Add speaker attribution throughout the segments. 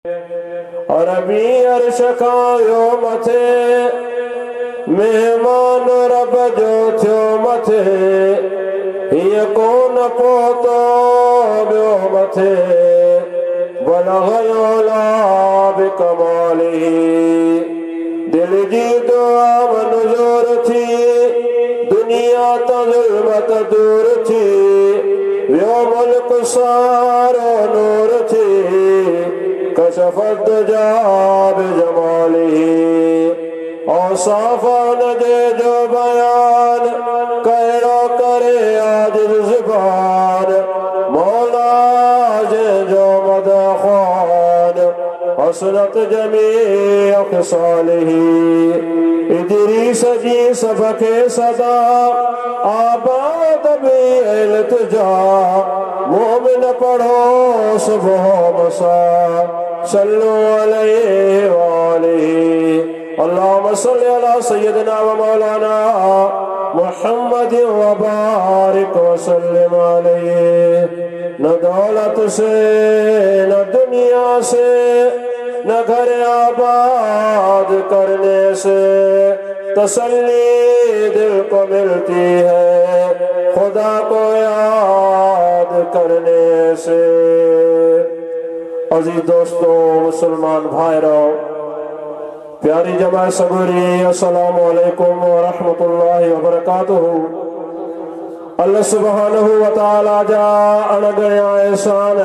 Speaker 1: अरबी अर्श खायो मथे मेहमान रब जो थियो मथे हिय कोन पोतो ॿियो मथे बलगयो ला बिकमाली दिल जी दुआ मंजूर थी दुनिया तो ज़ुल्मत दूर थी वियो मुल्क सारो नूर थी कशफत जाब जमाली औसाफ नजे जो बयान कहिड़ो करे आजिज़ ज़ुबान मौला जे जो मदखान हसरत जमी अखसालिही इदरीस जी सबके सदा आबाद भी इल्तिजा मोमिन पढ़ो सुबह मसा सल्लु अलैहि व आलिहि अल्लाहुम्मा सल्लि अला सय्यदिना व मौलाना मुहम्मद व बारिक व सल्लिम अलैहि न दौलत से न दुनिया से न घर आबाद करने से तसल्ली दिल को मिलती है खुदा को याद करने से। अजीज दोस्तों, मुसलमान भाइयों, प्यारी जमात सबूरी, अस्सलामु अलैकुम व रहमतुल्लाहि व बरकातुहू। अल्लाह सुब्हानहू व तआला जा अणगणिया एहसान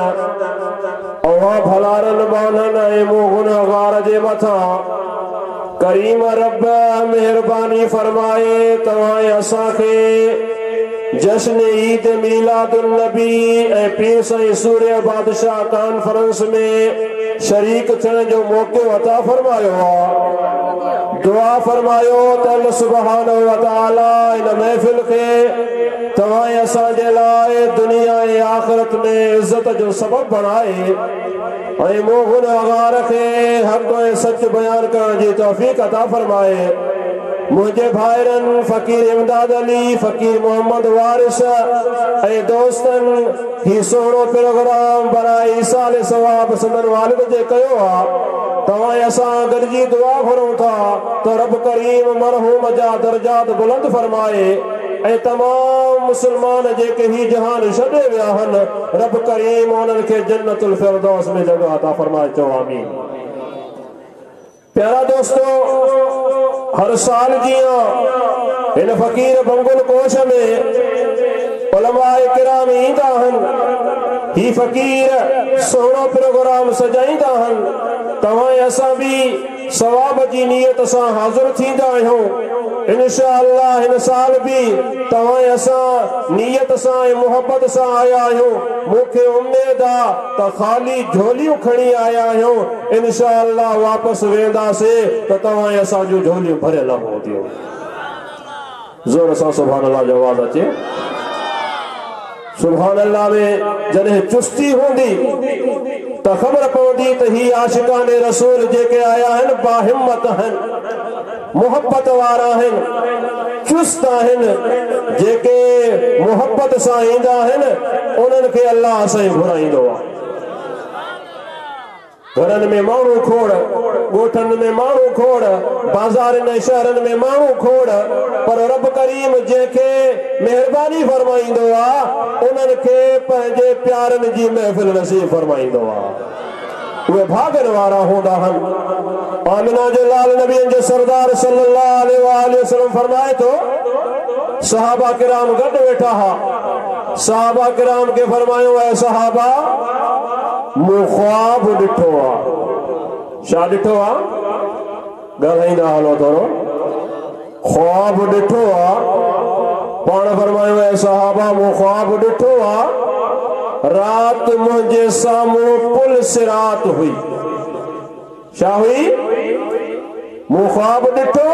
Speaker 1: अवां भलारन बानन ऐं मूं गुनहगार जे मथां करीम रब मेहरबानी फरमाए तव्हां असांखे जश्न ईद मीलादुन नबी ऐं पीर साईं सूर्य बादशाह कॉन्फ्रेंस में शरीक थियण जो मौक़ो अता फरमायो आहे। दुआ फरमायो त अल्लाह सुब्हानहू व तआला इन महफ़िल खे तव्हां असांजे लाइ दुनिया ऐं आख़िरत में इज़्ज़त जो सबब बणाए ऐं मूं गुनहगार खे हक़ ऐं सच बयान करण जी तौफ़ीक़ अता फरमाए। मुझे भाइरन फ़कीर इमदाद अली, फ़कीर मोहम्मद वारिस ऐं दोस्तन ही सोहणो प्रोग्राम बराए साल सवाब संदन वालिद जे कयो आहे। तव्हां असां गॾिजी दुआ घुरूं था त रब करीम मरहूम जा दर्जात बुलंद फरमाए ऐं तमाम मुसलमान जेके ही जहान छॾे विया आहिनि रब करीम उन्हनि खे जन्नतुल फिरदौस में जगह अता फरमाए। चओ आमीन। प्यारा दोस्तों, हर साल जियां इन फ़कीर बंगुल कोश में उलमाए किराम ईंदा आहिनि, ही फ़कीर सोहणो प्रोग्राम सजाईंदा आहिनि, तव्हां असां भी सवाब जी नियत सां हाज़िर थींदा आहियूं। इंशाअल्लाह हिन साल भी तव्हां असां नियत सां ऐं मुहबत सां आया आहियूं। मूंखे उम्मीद आहे त ख़ाली झोलियूं खणी आया आहियूं। इंशाअल्लाह वापसि वेंदासीं त तव्हां असां जूं झोलियूं भरियल हूंदियूं। ज़ोर सां सुभान अल्लाह जो आवाज़ अचे। सुभान अल्लाह में जॾहिं चुस्ती हूंदी त ख़बर पवंदी त ही आशिकाने रसूल जेके आया आहिनि बाहिम्मत आहिनि, मुहब्बत वारा आहिनि, चुस्त आहिनि। जेके मुहब्बत सां ईंदा आहिनि उन्हनि खे अल्लाह सां ई घुराईंदो आहे। घरनि में माण्हू खोड़, ॻोठनि में माण्हू खोड़, बाज़ारनि ऐं शहरनि में माण्हू खोड़, पर रब करीम जंहिंखे महिरबानी फरमाईंदो आहे उन्हनि खे पंहिंजे प्यारनि जी महफ़िल नसीब फरमाईंदो आहे। उहे भागनि वारा हूंदा आहिनि। आमिना जो लाल नबीअनि जो सरदार सल्लल्लाहु अलैहि वसल्लम फरमाए थो, सहाबा किराम गॾु वेठा हा। सहाबा किराम खे फरमायो, ऐं सहाबा मूं ख्वाब ॾिठो आहे। छा ॾिठो आहे? ॻाल्हाईंदा हलो थोरो। ख्वाब ॾिठो आहे। पाण फरमायो, ऐं सहाबा मूं ख्वाब ॾिठो आहे, रात मुंहिंजे साम्हूं पुल सिरात हुई। छा हुई? मूं ख्वाब ॾिठो,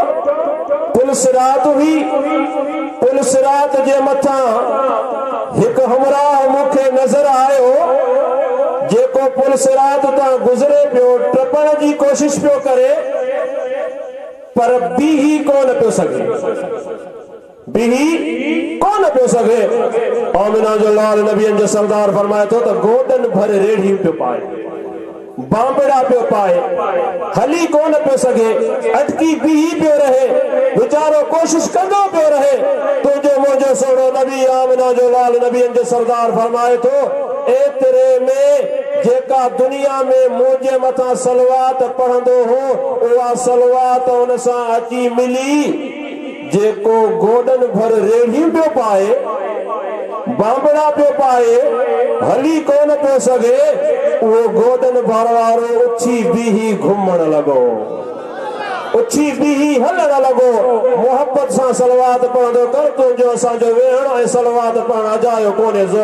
Speaker 1: पुल सिरात हुई। पुल सिरात जे मथां हिकु हमराह मूंखे नज़र आयो जेको पुल सिरात तां गुज़रे पियो, टपण जी कोशिश पियो करे, पर बीही कोन पियो सघे। बीही कोन पियो सघे। आमिना जो लाल नबीअनि जो सरदार फरमाए थो त गोॾनि भर रेढ़ी पियो पाए। बांबड़ा पियो पाए, हली कोन पियो सके, अटकी बीही पियो रहे, बेचारो कोशिश कंदो पियो रहे। तुझो मुझो सोनो नबी आमिना जो लाल नबी जो सरदार फरमाए तो एतरे में जेका दुनिया में मुझे मथा सलवात पढ़ंदो हो उहा सलवात उन सां अची मिली जेको गोडन भर रेढ़ी पियो पाए, बांबड़ा पियो पाए, हली कोन पियो सके, वो गोडन भर वारो उछी बीही घुमण लगो, उछी बीही हलण लगो। मोहब्बत सां सलवात पढ़ंदो कर तुंहिंजो असांजो वेहण ऐं सलवात पढ़ण अजायो कोन्हे।